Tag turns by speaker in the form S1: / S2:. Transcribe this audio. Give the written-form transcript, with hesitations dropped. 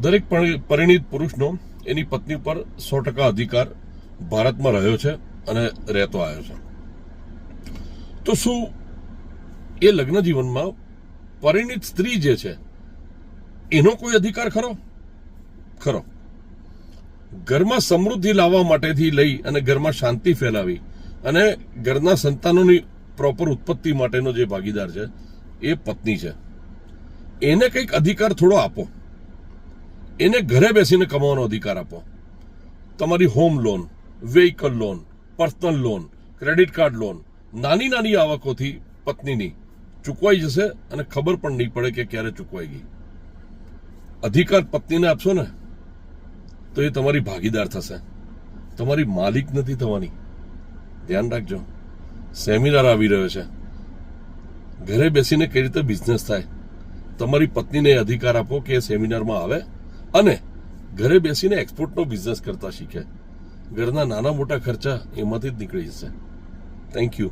S1: દરેક પરિણીત પુરુષનો એની પત્ની પર 100% અધિકાર ભારતમાં રહ્યો છે અને રહેતો આવ્યો છે. તો શું એ લગ્ન જીવનમાં પરિણીત સ્ત્રી જે છે એનો કોઈ અધિકાર ખરો? ખરો. ઘરમાં સમૃદ્ધિ લાવવા માટેથી લઈ અને ઘરમાં શાંતિ ફેલાવી અને ઘરના સંતાનોની પ્રોપર ઉત્પત્તિ માટેનો જે ભાગીદાર છે એ પત્ની છે. એને કંઈક અધિકાર થોડો આપો. એને ઘરે બેસીને કમાવાનો અધિકાર આપો. તમારી home loan, vehicle loan, personal loan, credit card loan નાની નાની આવકોથી પત્નીની ચૂકવાઈ જશે અને ખબર પણ નહીં પડે કે ક્યારે ચૂકવાઈ ગઈ. અધિકાર પત્નીને આપશો ને તો એ તમારી ભાગીદાર થશે, તમારી માલિક નથી થવાની. ધ્યાન રાખજો. સેમિનાર આવી રહ્યો છે, ઘરે બેસીને કઈ રીતે બિઝનેસ થાય. તમારી પત્નીને અધિકાર આપો કે એ સેમિનારમાં આવે અને ઘરે બેસીને એક્સપોર્ટનો બિઝનેસ કરતા શીખે. ઘરના નાના મોટા ખર્ચા એમાંથી જ નીકળી જશે. Thank you.